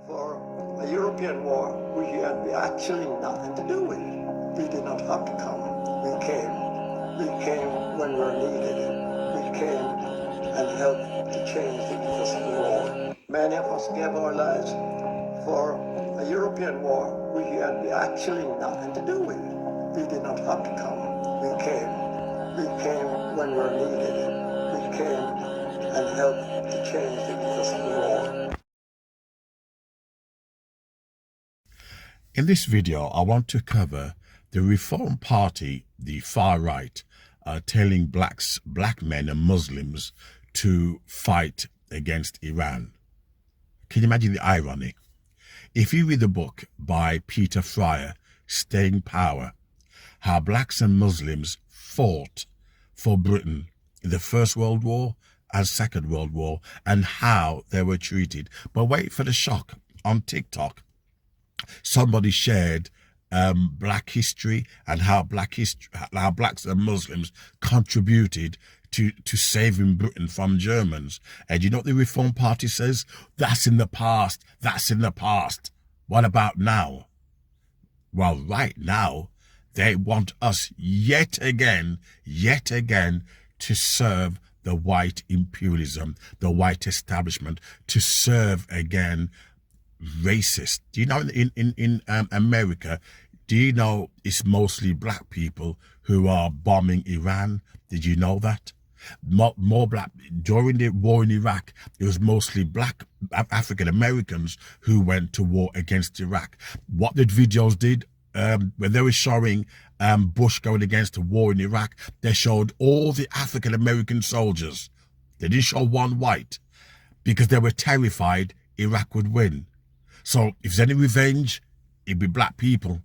For a European war, we had actually nothing to do with it. We did not have to come. We came. We came when we were needed. We came and helped to change the course of the war. Many of us gave our lives. For a European war, we had actually nothing to do with it. We did not have to come. We came. We came when we were needed. We came and helped to change the course of the war. In this video, I want to cover the Reform Party, the far right, telling black men and Muslims to fight against Iran. Can you imagine the irony? If you read the book by Peter Fryer, Staying Power, how blacks and Muslims fought for Britain in the First World War and Second World War, and how they were treated. But wait for the shock. On TikTok, somebody shared black history and how blacks and Muslims contributed to saving Britain from Germans. And you know what the Reform Party says? That's in the past. That's in the past. What about now? Well, right now, they want us yet again to serve the white imperialism, the white establishment, to serve again racist. Do you know in America, do you know it's mostly black people who are bombing Iran? Did you know that? More black during the war in Iraq, it was mostly black African Americans who went to war against Iraq. What the videos did when they were showing Bush going against the war in Iraq, they showed all the African American soldiers. They didn't show one white because they were terrified Iraq would win. So if there's any revenge, it'd be black people.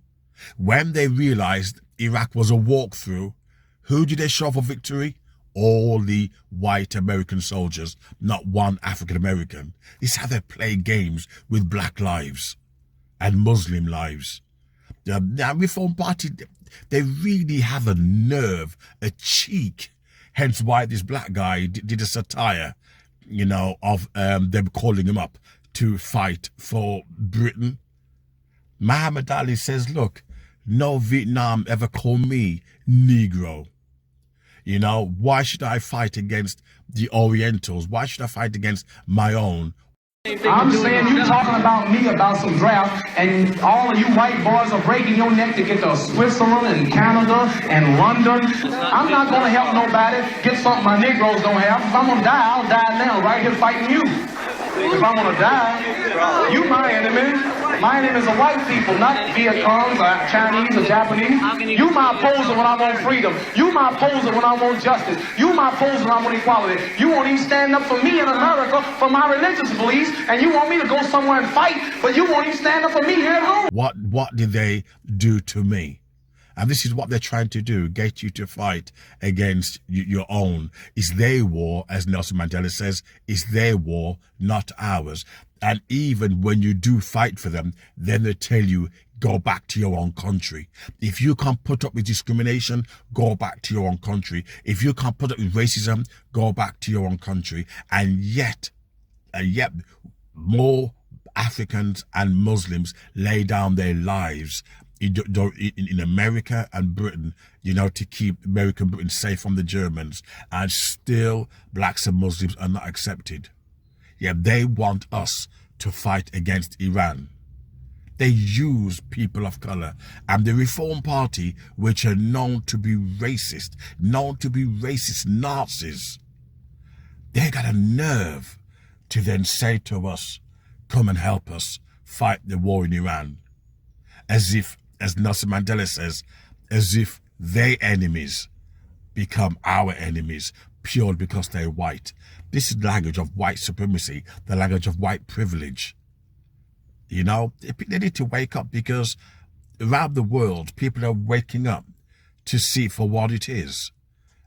When they realized Iraq was a walkthrough, who did they show for victory? All the white American soldiers, not one African American. This is how they play games with black lives and Muslim lives. The Reform Party, they really have a nerve, a cheek. Hence why this black guy did a satire, you know, of them calling him up to fight for Britain. Mohammad Ali says, look, no Vietnam ever called me Negro. You know, why should I fight against the Orientals? Why should I fight against my own? I'm saying you talking about me about some draft, and all of you white boys are breaking your neck to get to Switzerland and Canada and London. I'm not going to help nobody get something my Negroes don't have. If I'm going to die, I'll die now, right here fighting you. If I want to die, you my enemy. My enemies are white people, not Vietcong or Chinese or Japanese. You my opposer when I want freedom. You my opposer when I want justice. You my opposer when I want equality. You won't even stand up for me in America for my religious beliefs, and you want me to go somewhere and fight, but you won't even stand up for me here at home. What did they do to me? And this is what they're trying to do, get you to fight against your own. It's their war, as Nelson Mandela says, it's their war, not ours. And even when you do fight for them, then they tell you, go back to your own country. If you can't put up with discrimination, go back to your own country. If you can't put up with racism, go back to your own country. And yet, more Africans and Muslims lay down their lives in America and Britain, you know, to keep America and Britain safe from the Germans, and still blacks and Muslims are not accepted. Yeah, they want us to fight against Iran. They use people of color, and the Reform Party, which are known to be racist Nazis, they got a nerve to then say to us, come and help us fight the war in Iran. As if, as Nelson Mandela says, as if their enemies become our enemies purely because they're white. This is the language of white supremacy, the language of white privilege. You know, they need to wake up, because around the world, people are waking up to see for what it is.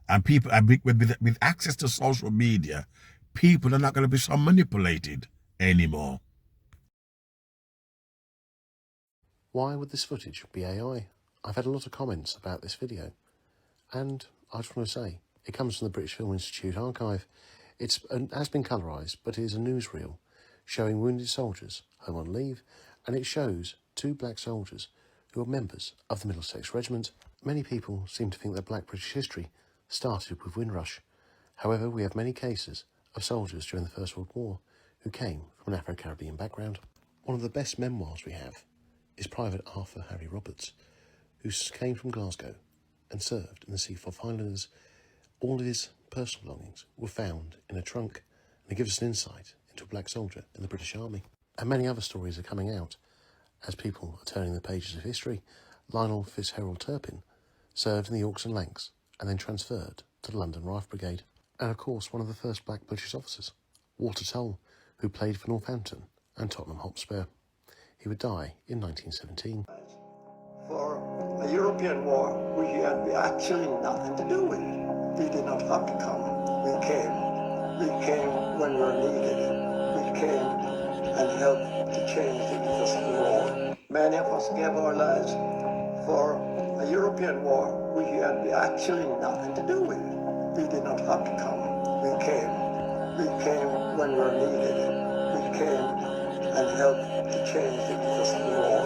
And people, with access to social media, people are not going to be so manipulated anymore. Why would this footage be AI? I've had a lot of comments about this video, and I just want to say, it comes from the British Film Institute archive. It has been colorised, but it is a newsreel showing wounded soldiers home on leave, and it shows 2 black soldiers who are members of the Middlesex Regiment. Many people seem to think that black British history started with Windrush. However, we have many cases of soldiers during the First World War who came from an Afro-Caribbean background. One of the best memoirs we have is Private Arthur Harry Roberts, who came from Glasgow and served in the Seaforth Highlanders. All of his personal belongings were found in a trunk, and it gives us an insight into a black soldier in the British Army. And many other stories are coming out as people are turning the pages of history. Lionel Fitzgerald Turpin served in the Yorks and Lancs and then transferred to the London Rifle Brigade. And of course, one of the first black British officers, Walter Tull, who played for Northampton and Tottenham Hotspur. He would die in 1917. For a European war, we had actually nothing to do with it. We did not have to come. We came. We came when we were needed. We came and helped to change the course of the war. Many of us gave our lives. For a European war, we had actually nothing to do with it. We did not have to come. We came. We came when we were needed. We came and helped to change the course of the war.